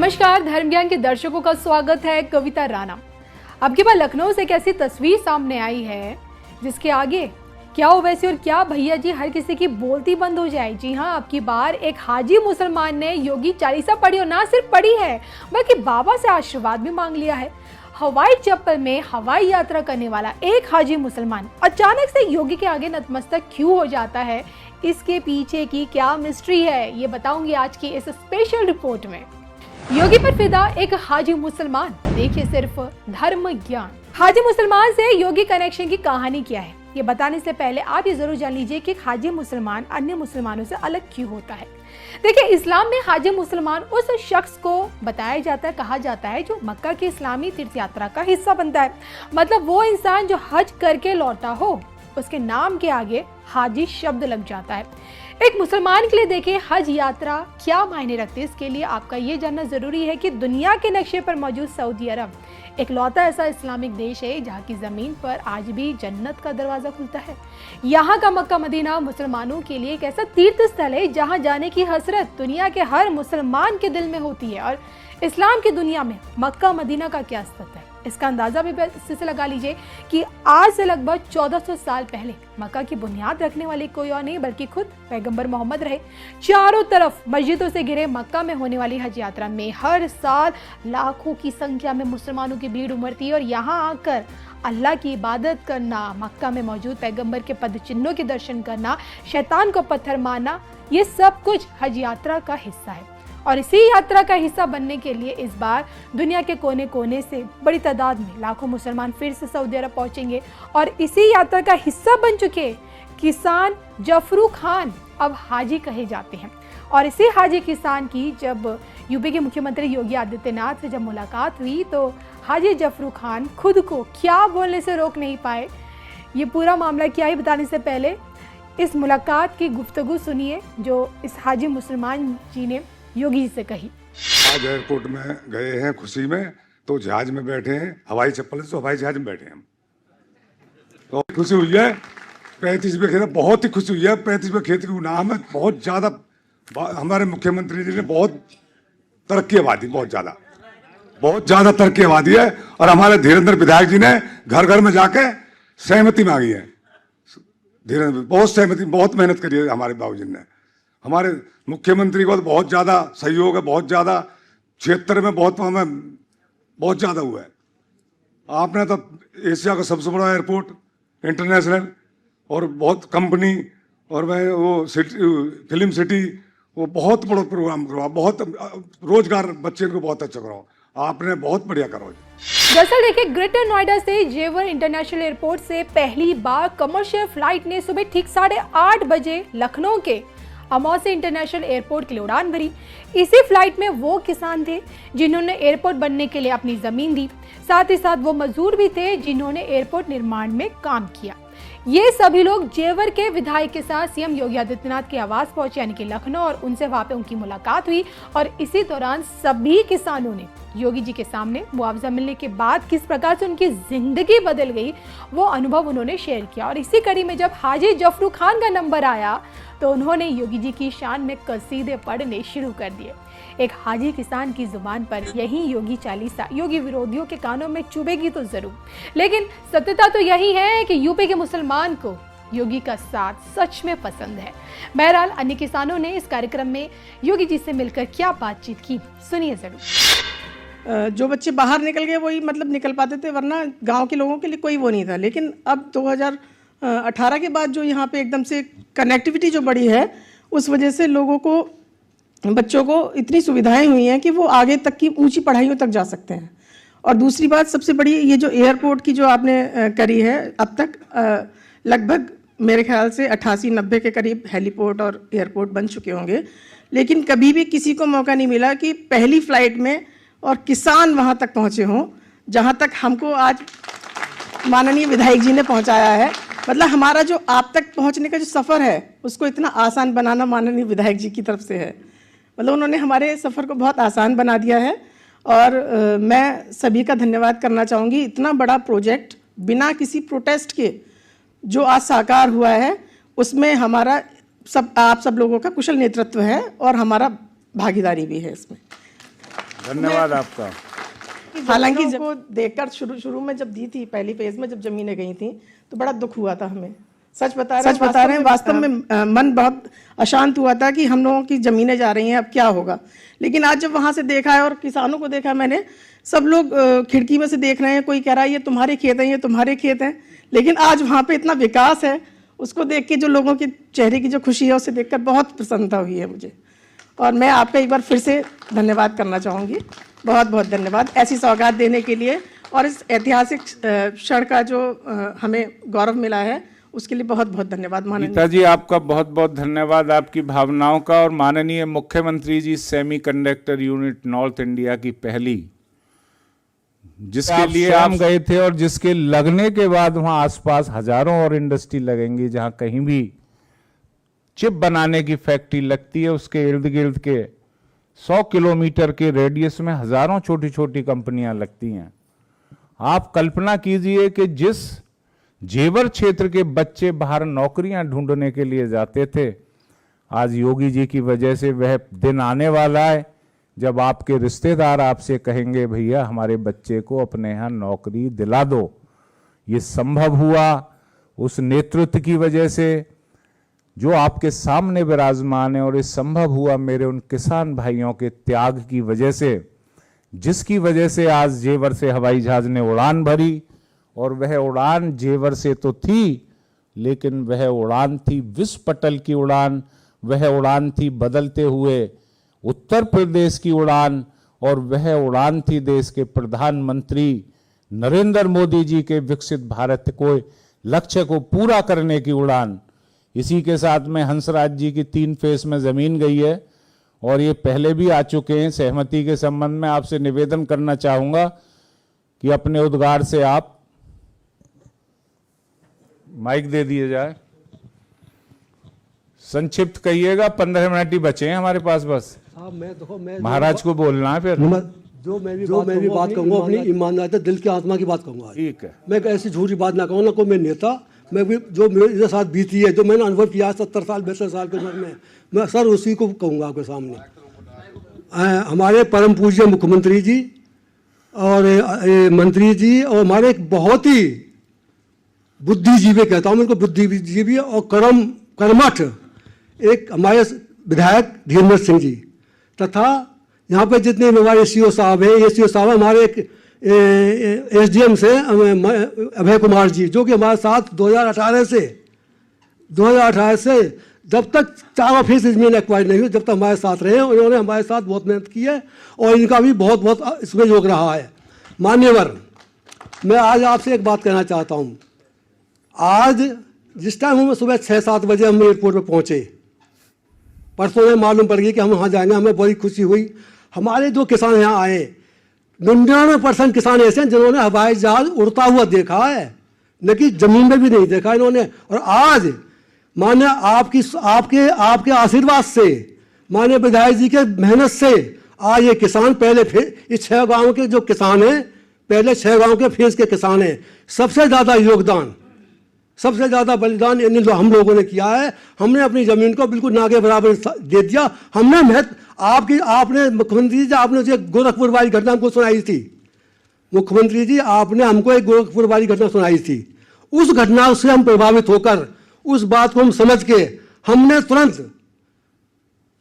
नमस्कार, धर्म ज्ञान के दर्शकों का स्वागत है। कविता राणा। अब की बार लखनऊ से एक ऐसी तस्वीर सामने आई है जिसके आगे क्या हो वैसे और क्या भैया जी हर किसी की बोलती बंद हो जाए। जी हाँ, अब की बार एक हाजी मुसलमान ने योगी चालीसा पढ़ी और ना सिर्फ पढ़ी है बल्कि बाबा से आशीर्वाद भी मांग लिया है। हवाई चप्पल में हवाई यात्रा करने वाला एक हाजी मुसलमान अचानक से योगी के आगे नतमस्तक क्यों हो जाता है, इसके पीछे की क्या मिस्ट्री है, ये बताऊंगी आज की इस स्पेशल रिपोर्ट में। योगी पर फिदा एक हाजी मुसलमान, देखिए सिर्फ धर्म ज्ञान। हाजी मुसलमान से योगी कनेक्शन की कहानी क्या है, ये बताने से पहले आप ये जरूर जान लीजिए कि हाजी मुसलमान अन्य मुसलमानों से अलग क्यों होता है। देखिए, इस्लाम में हाजी मुसलमान उस शख्स को बताया जाता है, कहा जाता है जो मक्का की इस्लामी तीर्थ यात्रा का हिस्सा बनता है। मतलब वो इंसान जो हज करके लौटा हो, उसके नाम के आगे हाजी शब्द लग जाता है। एक मुसलमान के लिए देखिए हज यात्रा क्या मायने रखती है, इसके लिए आपका ये जानना जरूरी है कि दुनिया के नक्शे पर मौजूद सऊदी अरब इकलौता ऐसा इस्लामिक देश है जहाँ की जमीन पर आज भी जन्नत का दरवाजा खुलता है। यहाँ का मक्का मदीना मुसलमानों के लिए एक ऐसा तीर्थ स्थल है जहाँ जाने की हसरत दुनिया के हर मुसलमान के दिल में होती है। और इस्लाम की दुनिया में मक्का मदीना का क्या स्थिति है, इसका अंदाजा भी इसी से लगा लीजिए कि आज से लगभग 1400 साल पहले मक्का की बुनियाद रखने वाले कोई और नहीं बल्कि खुद पैगंबर मोहम्मद रहे। चारों तरफ मस्जिदों से घिरे मक्का में होने वाली हज यात्रा में हर साल लाखों की संख्या में मुसलमानों की भीड़ उमड़ती है और यहाँ आकर अल्लाह की इबादत करना, मक्का में मौजूद पैगंबर के पद चिन्हों के दर्शन करना, शैतान को पत्थर मारना, ये सब कुछ हज यात्रा का हिस्सा है। और इसी यात्रा का हिस्सा बनने के लिए इस बार दुनिया के कोने कोने से बड़ी तादाद में लाखों मुसलमान फिर से सऊदी अरब पहुंचेंगे। और इसी यात्रा का हिस्सा बन चुके किसान जफरू खान अब हाजी कहे जाते हैं। और इसी हाजी किसान की जब यूपी के मुख्यमंत्री योगी आदित्यनाथ से जब मुलाकात हुई तो हाजी जफरू खान खुद को क्या बोलने से रोक नहीं पाए। ये पूरा मामला क्या है बताने से पहले इस मुलाकात की गुफ्तगू सुनिए जो इस हाजी मुसलमान जी ने योगी जी से कही। आज एयरपोर्ट में गए हैं खुशी में, तो जहाज में बैठे हैं, हवाई चप्पल से हवाई जहाज में बैठे हैं। तो खुशी हुई है, 35वें खेत, बहुत ही खुशी हुई है। 35वें खेत की नाम है, बहुत ज्यादा हमारे मुख्यमंत्री जी ने बहुत तरक्की आबादी, बहुत ज्यादा तरक्की आबादी है। और हमारे धीरेन्द्र विधायक जी ने घर घर में जाके सहमति मांगी है। धीरेन्द्र बहुत सहमति, बहुत मेहनत करी है हमारे बाबूजी ने। हमारे मुख्यमंत्री को तो बहुत ज़्यादा सहयोग है, बहुत ज़्यादा क्षेत्र में बहुत ज़्यादा हुआ है। आपने तो एशिया का सबसे बड़ा एयरपोर्ट इंटरनेशनल और बहुत कंपनी और मैं वो सिटी फिल्म सिटी वो बहुत बड़ा प्रोग्राम करवाओ, बहुत रोजगार बच्चे को बहुत अच्छा कराओ, आपने बहुत बढ़िया कराओ। दरअसल देखिए, ग्रेटर नोएडा से जेवर इंटरनेशनल एयरपोर्ट से पहली बार कमर्शियल फ्लाइट ने सुबह ठीक 8:30 बजे लखनऊ के अमौसी इंटरनेशनल एयरपोर्ट के लिए उड़ान भरी। इसी फ्लाइट में वो किसान थे जिन्होंने एयरपोर्ट बनने के लिए अपनी जमीन दी, साथ ही साथ वो मजदूर भी थे जिन्होंने एयरपोर्ट निर्माण में काम किया। ये सभी लोग जेवर के विधायक के साथ सीएम योगी आदित्यनाथ के आवास पहुंचे यानी कि लखनऊ और उनसे वहां पे उनकी मुलाकात हुई। और इसी दौरान सभी किसानों ने योगी जी के सामने मुआवजा मिलने के बाद किस प्रकार से उनकी जिंदगी बदल गई वो अनुभव उन्होंने शेयर किया। और इसी कड़ी में जब हाजी जफरू खान का नंबर आया तो उन्होंने योगी जी की शान में कसीदे पढ़ने शुरू कर दिए। एक हाजी किसान की जुबान पर यही योगी चालीसा योगी विरोधियों के कानों में चुभेगी तो जरूर, लेकिन सत्यता तो यही है कि यूपी के मुसलमान को योगी का साथ सच में पसंद है। बहरहाल अन्य किसानों ने इस कार्यक्रम में योगी जी से मिलकर क्या बातचीत की, सुनिए जरूर। जो बच्चे बाहर निकल गए वही मतलब निकल पाते थे, वरना गांव के लोगों के लिए कोई वो नहीं था। लेकिन अब 2018 के बाद जो यहाँ पे एकदम से कनेक्टिविटी जो बढ़ी है, उस वजह से लोगों को, बच्चों को इतनी सुविधाएं हुई हैं कि वो आगे तक की ऊंची पढ़ाइयों तक जा सकते हैं। और दूसरी बात सबसे बड़ी, ये जो एयरपोर्ट की जो आपने करी है, अब तक लगभग मेरे ख्याल से 88-90 के करीब हेलीपोर्ट और एयरपोर्ट बन चुके होंगे, लेकिन कभी भी किसी को मौका नहीं मिला कि पहली फ्लाइट में और किसान वहाँ तक पहुँचे हों जहाँ तक हमको आज माननीय विधायक जी ने पहुँचाया है। मतलब हमारा जो आप तक पहुँचने का जो सफ़र है उसको इतना आसान बनाना माननीय विधायक जी की तरफ से है। मतलब उन्होंने हमारे सफ़र को बहुत आसान बना दिया है। और मैं सभी का धन्यवाद करना चाहूँगी। इतना बड़ा प्रोजेक्ट बिना किसी प्रोटेस्ट के जो आज साकार हुआ है, उसमें हमारा आप सब लोगों का कुशल नेतृत्व है और हमारा भागीदारी भी है इसमें। धन्यवाद आपका। हालांकि जब वो देखकर शुरू में जब दी थी पहली फेज में, जब जमीनें गई थी तो बड़ा दुख हुआ था हमें। सच बता रहे हैं, वास्तव में मन बहुत अशांत हुआ था कि हम लोगों की जमीनें जा रही हैं, अब क्या होगा। लेकिन आज जब वहां से देखा है और किसानों को देखा मैंने, सब लोग खिड़की में से देख रहे हैं, कोई कह रहा है ये तुम्हारे खेत हैं, ये तुम्हारे खेत हैं। लेकिन आज वहाँ पे इतना विकास है, उसको देख के जो लोगों के चेहरे की जो खुशी है उसे देखकर बहुत प्रसन्नता हुई है मुझे। और मैं आपका एक बार फिर से धन्यवाद करना चाहूँगी, बहुत बहुत धन्यवाद ऐसी सौगात देने के लिए, और इस ऐतिहासिक क्षण का जो हमें गौरव मिला है उसके लिए बहुत बहुत धन्यवाद माननीय गीता जी। आपका बहुत बहुत धन्यवाद आपकी भावनाओं का। और माननीय मुख्यमंत्री जी, सेमीकंडक्टर यूनिट नॉर्थ इंडिया की पहली, जिसके लिए आप गए थे और जिसके लगने के बाद वहां आसपास हजारों और इंडस्ट्री लगेंगी, जहां कहीं भी चिप बनाने की फैक्ट्री लगती है उसके इर्द गिर्द के 100 किलोमीटर के रेडियस में हजारों छोटी छोटी कंपनियां लगती हैं। आप कल्पना कीजिए कि जिस जेवर क्षेत्र के बच्चे बाहर नौकरियां ढूंढने के लिए जाते थे, आज योगी जी की वजह से वह दिन आने वाला है जब आपके रिश्तेदार आपसे कहेंगे भैया हमारे बच्चे को अपने यहाँ नौकरी दिला दो। ये संभव हुआ उस नेतृत्व की वजह से जो आपके सामने विराजमान है, और ये संभव हुआ मेरे उन किसान भाइयों के त्याग की वजह से, जिसकी वजह से आज जेवर से हवाई जहाज ने उड़ान भरी। और वह उड़ान जेवर से तो थी, लेकिन वह उड़ान थी विश्व पटल की उड़ान, वह उड़ान थी बदलते हुए उत्तर प्रदेश की उड़ान, और वह उड़ान थी देश के प्रधानमंत्री नरेंद्र मोदी जी के विकसित भारत को लक्ष्य को पूरा करने की उड़ान। इसी के साथ में हंसराज जी की 3 फेज में जमीन गई है, और ये पहले भी आ चुके हैं। सहमति के संबंध में आपसे निवेदन करना चाहूंगा कि अपने उद्गार से आप माइक दे दिए जाए, संक्षिप्त कहिएगा, 15 मिनट ही बचे हैं हमारे पास बस। मैं महाराज को बोलना है फिर। जो मैं भी बात कहूँगा अपनी ईमानदारी दिल की आत्मा की बात कहूँगा। ठीक है, मैं ऐसी झूठी बात ना कहूँ, ना कोई मैं नेता, मैं भी जो मेरे साथ बीती है, जो मैंने अनुभव किया 70 साल 72 साल की उम्र में, मैं सर उसी को कहूँगा आपके सामने। हमारे परम पूज्य मुख्यमंत्री जी और मंत्री जी और हमारे एक बहुत ही बुद्धिजीवी, कहता हूँ मैं इनको बुद्धिजीवी और कर्मठ एक हमारे विधायक धीरेन्द्र सिंह जी, तथा यहाँ पे जितने भी हमारे सीओ साहब हैं, ये सीओ साहब हमारे एक एसडीएम से अभय कुमार जी, जो कि हमारे साथ 2018 से जब तक 4 फीस जमीन एक्वायर नहीं हुई, जब तक हमारे साथ रहे, उन्होंने हमारे साथ बहुत मेहनत की है और इनका भी बहुत बहुत इसमें योग रहा है। मान्यवर, मैं आज आपसे एक बात कहना चाहता हूँ। आज जिस टाइम हम सुबह 6-7 बजे हम एयरपोर्ट पर पहुँचे, परसों में मालूम पड़ गई कि हम वहाँ जाएंगे, हमें बड़ी खुशी हुई। हमारे जो किसान यहाँ आए, 99% किसान ऐसे हैं जिन्होंने हवाई जहाज उड़ता हुआ देखा है, न कि जमीन में भी नहीं देखा इन्होंने। और आज माने आपके आशीर्वाद से, माने विधायक जी के मेहनत से आज ये किसान पहले इस 6 गाँव के जो किसान हैं, पहले 6 गाँव के फेज के किसान हैं। सबसे ज़्यादा योगदान, सबसे ज़्यादा बलिदान हम लोगों ने किया है। हमने अपनी ज़मीन को बिल्कुल ना के बराबर दे दिया। हमने आपने मुख्यमंत्री जी, आपने जो गोरखपुर वाली घटना हमको सुनाई थी, मुख्यमंत्री जी आपने हमको एक गोरखपुर वाली घटना सुनाई थी। उस घटना से हम प्रभावित होकर, उस बात को हम समझ के, हमने तुरंत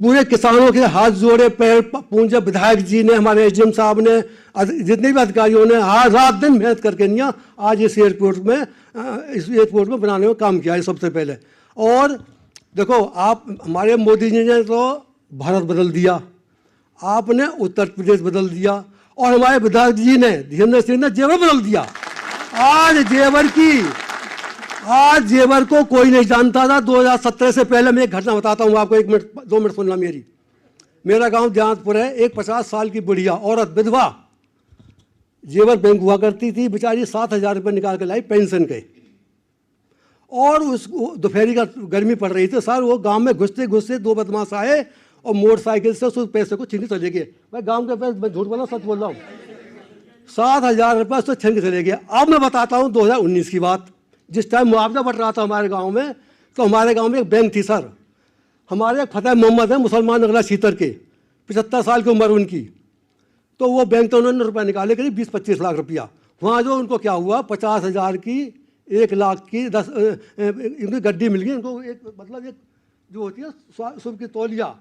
पूरे किसानों के हाथ जोड़े, पैर पूजे। विधायक जी ने, हमारे एसडीएम साहब ने, जितने भी अधिकारियों ने आज रात दिन मेहनत करके नहीं आज इस एयरपोर्ट में बनाने में काम किया है सबसे पहले। और देखो, आप हमारे मोदी जी ने तो भारत बदल दिया, आपने उत्तर प्रदेश बदल दिया, और हमारे विधायक जी ने, धीरेन्द्र सिंह ने जेवर बदल दिया। आज जेवर को कोई नहीं जानता था। 2017 से पहले मैं एक घटना बताता हूँ आपको, 1 मिनट 2 मिनट सुनना मेरी। मेरा गांव जहांपुर है, एक 50 साल की बुढ़िया औरत, विधवा, जेवर बैंक हुआ करती थी, बेचारी 7,000 रुपये निकाल के लाई पेंशन के। और उस दोपहरी का गर्मी पड़ रही थी सर, वो गांव में घुसते घुसते 2 बदमाश आए और मोटरसाइकिल से उस पैसे को छीन के चले गए। मैं गांव के पैसे, मैं झूठ बोला सच बोल रहा हूँ, 7,000 रुपये उससे छीन के चले गए। अब मैं बताता हूँ 2019 की बात, जिस टाइम मुआवजा बढ़ रहा था हमारे गांव में, तो हमारे गांव में एक बैंक थी सर, हमारे एक फतेह मोहम्मद है, मुसलमान नगला सीतर के, 75 साल की उम्र उनकी। तो वो बैंक तो उन्होंने रुपया निकाले करीब 20-25 लाख रुपया। वहाँ जो उनको क्या हुआ, 50,000 की 1 लाख की 10 इनकी गड्डी मिल गई इनको, एक मतलब एक जो होती है सुबह की तौलिया,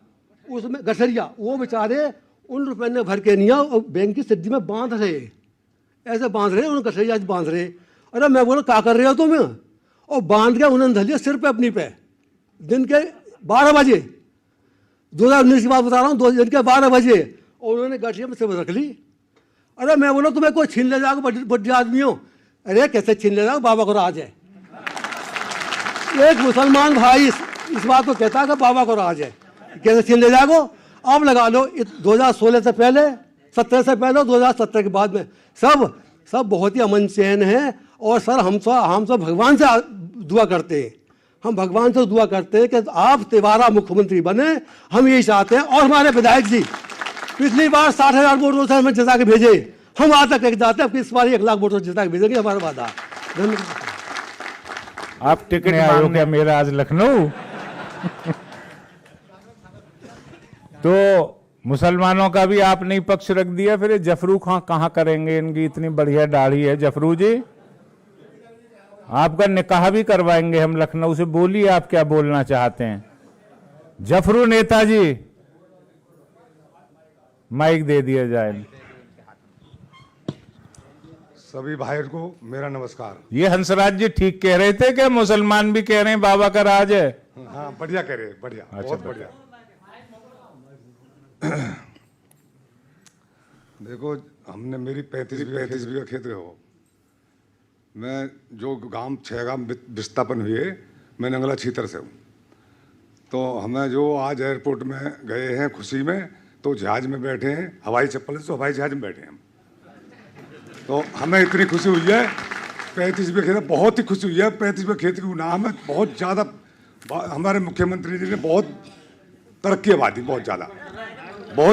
उसमें गठरिया, वो बेचारे उन रुपये ने भर के नहीं आ और बैंक की सिद्धि में बांध रहे, ऐसे बांध रहे, उन्होंने गठरिया बांध रहे। अरे मैं बोला क्या कर रहे हो तुम? और बांध के उन्होंने धलिया सिर पे अपनी पे, दिन के 12 बजे, 2019 की बात बता रहा हूँ, दिन के 12 बजे, और उन्होंने गठरिया में सिर रख ली। अरे मैं बोला तुम्हें कोई छीन ले जाओगे, बड्डे आदमी हो? अरे कैसे छीन ले जाओगे, बाबा को राज है। एक मुसलमान भाई इस बात को कहता है कि बाबा को राज है, कैसे छीन ले जाओगे? अब लगा लो 2016 से पहले, 17 से पहले, 2017 के बाद में सब बहुत ही अमन चैन है। और सर हम सब भगवान से दुआ करते हैं, हम भगवान से दुआ करते हैं कि आप तिवारा मुख्यमंत्री बने, हम यही चाहते हैं। और हमारे विधायक जी पिछली बार 60,000 वोटों से हमें जिता के भेजे, हम आज तक एक जाते हैं, इस बार 1 लाख वोटों से जिता के भेजेंगे, हमारा वादा। धन्यवाद। आप टिकट आयो क्या मेरा आज लखनऊ? तो मुसलमानों का भी आपने पक्ष रख दिया, फिर जफरू खां कहाँ करेंगे? इनकी इतनी बढ़िया दाढ़ी है। जफरू जी आपका निकाह भी करवाएंगे हम लखनऊ से, बोलिए आप क्या बोलना चाहते हैं। जफरू नेताजी माइक दे दिया जाए। सभी भाइयों को मेरा नमस्कार। ये हंसराज जी ठीक कह रहे थे कि मुसलमान भी कह रहे हैं बाबा का राज है? हाँ बढ़िया कह रहे, बढ़िया, बहुत बढ़िया। देखो हमने मेरी 35 बीघा खेत हो, मैं जो गांव 6 गांव विस्थापन हुए, मैं नंगला छीतर से हूँ। तो हमें जो आज एयरपोर्ट में गए हैं खुशी में, तो जहाज में बैठे हैं, हवाई चप्पल से हवाई जहाज में बैठे हैं हम। तो हमें इतनी खुशी हुई है, 35 बीघा खेत, बहुत ही खुशी हुई है। 35 बीघा खेत की नाम है, बहुत ज़्यादा हमारे मुख्यमंत्री जी ने बहुत तरक्की आबादी, बहुत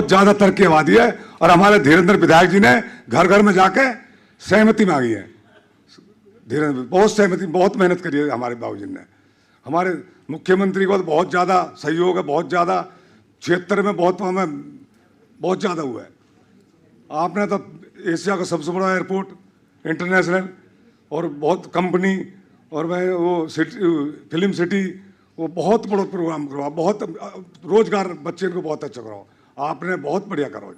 ज़्यादा तरक्की आबादी है। और हमारे धीरेन्द्र विधायक जी ने घर घर में जाके सहमति मांगी है। धीरेन्द्र बहुत सहमति, बहुत मेहनत करी है हमारे बाबूजी ने। हमारे मुख्यमंत्री को तो बहुत ज़्यादा सहयोग है, बहुत ज़्यादा क्षेत्र में बहुत हमें बहुत ज़्यादा हुआ है। आपने तो एशिया का सबसे बड़ा एयरपोर्ट इंटरनेशनल, और बहुत कंपनी, और मैं वो फिल्म सिटी, वो बहुत बड़ा प्रोग्राम करवा, बहुत रोजगार बच्चे को बहुत अच्छा कराओ, आपने बहुत बढ़िया करो।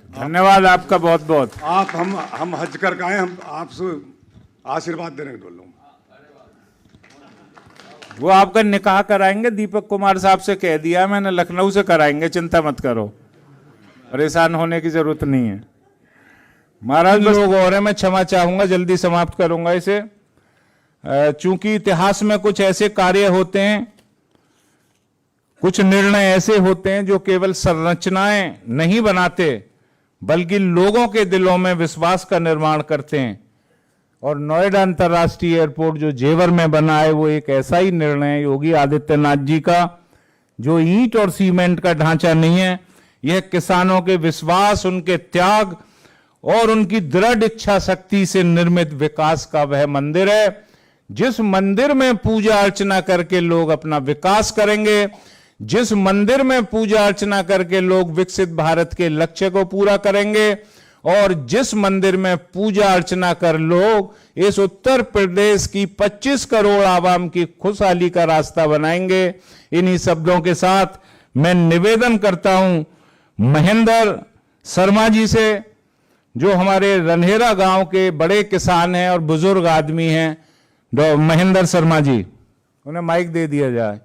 धन्यवाद आपका बहुत बहुत। आप हम हज कर आए, हम आपसे आशीर्वाद देने के बोल रहा हूँ। वो आपका निकाह कराएंगे, दीपक कुमार साहब से कह दिया मैंने, लखनऊ से कराएंगे, चिंता मत करो, परेशान होने की जरूरत नहीं है। महाराज लोग और हैं, मैं क्षमा चाहूंगा, जल्दी समाप्त करूंगा इसे। चूंकि इतिहास में कुछ ऐसे कार्य होते हैं, कुछ निर्णय ऐसे होते हैं जो केवल संरचनाएं नहीं बनाते, बल्कि लोगों के दिलों में विश्वास का निर्माण करते हैं। और नोएडा अंतर्राष्ट्रीय एयरपोर्ट जो जेवर में बना है, वो एक ऐसा ही निर्णय है योगी आदित्यनाथ जी का, जो ईंट और सीमेंट का ढांचा नहीं है। यह किसानों के विश्वास, उनके त्याग और उनकी दृढ़ इच्छा शक्ति से निर्मित विकास का वह मंदिर है, जिस मंदिर में पूजा अर्चना करके लोग अपना विकास करेंगे, जिस मंदिर में पूजा अर्चना करके लोग विकसित भारत के लक्ष्य को पूरा करेंगे, और जिस मंदिर में पूजा अर्चना कर लोग इस उत्तर प्रदेश की 25 करोड़ आवाम की खुशहाली का रास्ता बनाएंगे। इन्हीं शब्दों के साथ मैं निवेदन करता हूं महेंद्र शर्मा जी से, जो हमारे रन्हेरा गांव के बड़े किसान हैं और बुजुर्ग आदमी हैं, महेंद्र शर्मा जी, उन्हें माइक दे दिया जाए।